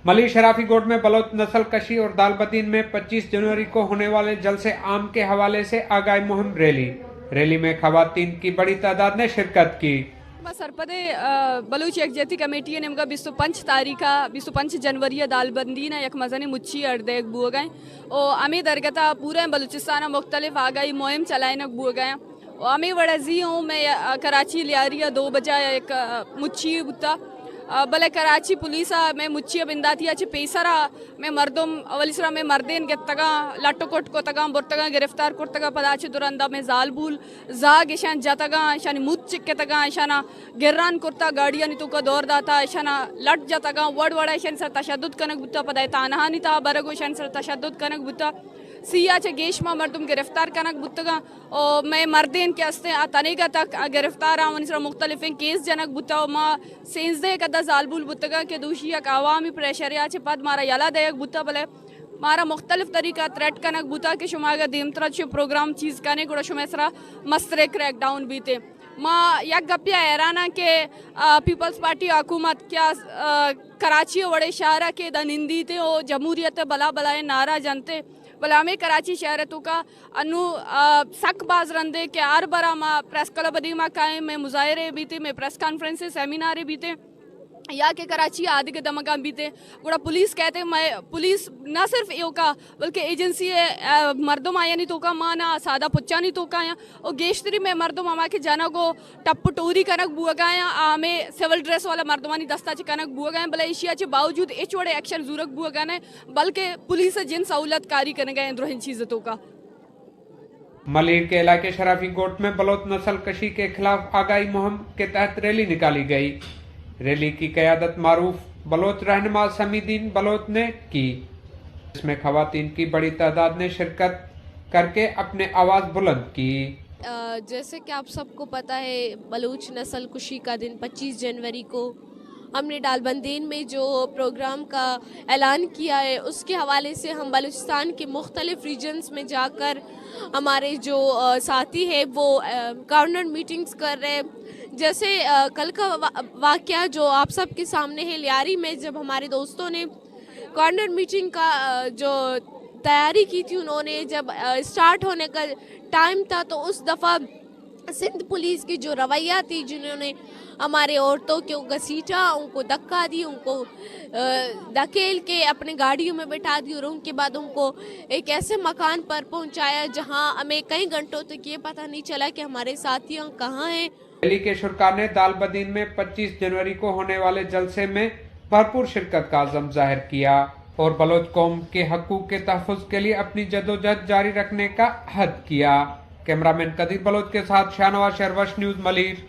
मली शराफी गोट में बलोच नस्ल कशी और दालबदीन में 25 जनवरी को होने वाले जलसे आम के हवाले से आगाही मुहिम रैली में खवातीन की बड़ी तादाद ने शिरकत की. सरपदे बलूच यकजहती कमेटी ने 25 जनवरी दालबंदी ने यक मजनी मुच्ची अर्दे बुआ गए और अमी दरगता पूरे बलूचिस्तान मुख्तलिफ आगाही मुहिम चलाए नक बुआ गए और अमी वड़जी हूँ मैं कराची लियारिया 2 बजे एक मुच्ची बुता भले कराची पुलिस में मुच्ची बिंदाती अच्छे पेसरा में मर्दम अवलिसरा में मर्देन के तगा लाटो कोट को तगा बुरतगा गिरफ्तार को तगा पदाचे दुरंदा में जालबूल जाग ईशान जातगा ईशान मुच्च के तगा ईशाना गिर्रान कुर्ता गाड़ियां नितु का दौर दाता ईशाना लट जातगा वड़ वड़ा ईशान सर तशद्दुद कनक बुता पदाय तानहा निता बरगो ईशान सर तशद्दुद कनक बुता सिया चे गेशमा मर्दम गिरफ्तार कनक बुतगा और मैं मर्देन के हस्ते तनेगा तक गिरफ्तार आवन मुख्तलिफ केस जनक बुता माँ सेंसदे कदा जालबुल बुतगा के दूषी अवामी प्रेशर या चे पद मारा यला दयक बुता भले मारा मुख्तलिफ तरीका थ्रेट कनक बुता के शुमागा दीमतरा चे प्रोग्राम चीज़ कने गुड़ा शुमेसरा मस्तरे क्रैकडाउन बीते माँ यक गपिया हैराना के पीपल्स पार्टी हुकूमत क्या कराची वड़े शहर के दनिंदी थे और जमहूरियत बला बलाए नारा जानते बलामे कराची शहर तो का अनु सक बाज रंदे के आर बरा मा प्रेस क्लब अदीमा कायम में मुजाहरे बीते में प्रेस कॉन्फ्रेंसेस सेमिनारे बीते या के कराची आदि के दमका बीते गुड़ा पुलिस कहते मैं पुलिस ना सिर्फ यो का बल्कि एजेंसी मर्दों आया नहीं तो का माना सादा पुच्चा नहीं तो का या और गेश्तरी में मर्दों मामा के जाना को टप्पू टोरी कनक बुआ गया आमे सिविल ड्रेस वाला मर्दमानी दस्ता चे कनक बुआ गए भले एशिया चे बावजूद एच वड़े एक्शन जरूरत बुआ गए बल्कि पुलिस जिन सहूलत कारी करने गए द्रोहन चीजों का. मलिर के इलाके शराफी गोट में बलोच नस्ल कशी के खिलाफ आगाही मुहिम के तहत रैली निकाली गई. रैली की क़यादत मारूफ बलोच रहनुमा समीदीन बलोच ने की, इसमें खवातीन की बड़ी तादाद ने शिरकत करके अपने आवाज़ बुलंद की. जैसे कि आप सबको पता है बलूच नस्ल कुशी का दिन 25 जनवरी को हमने दालबंदीन में जो प्रोग्राम का ऐलान किया है उसके हवाले से हम बलूचिस्तान के मुख्तलिफ रीजन्स में जाकर हमारे जो साथी है वो कॉर्नर मीटिंग्स कर रहे हैं. जैसे कल का वाक़या जो आप सब के सामने है लियारी में जब हमारे दोस्तों ने कॉर्नर मीटिंग का जो तैयारी की थी उन्होंने जब स्टार्ट होने का टाइम था तो उस दफ़ा सिंध पुलिस की जो रवैया थी जिन्होंने हमारे औरतों को घसीटा उनको धक्का दी उनको धकेल के अपने गाड़ियों में बैठा दी और उनके बाद उनको एक ऐसे मकान पर पहुंचाया जहां हमें कई घंटों तक ये पता नहीं चला कि हमारे साथियों कहाँ हैं. रैली के शुरका ने दालबदीन में 25 जनवरी को होने वाले जलसे में भरपूर शिरकत का अज़म जाहिर किया और बलोच कौम के हकूक़ के तहफ़्फ़ुज़ के लिए अपनी जदोजहद जारी रखने का अहद किया. कैमरामैन कदीर बलोच के साथ शाहनवाज शहरवश न्यूज़ मलीर.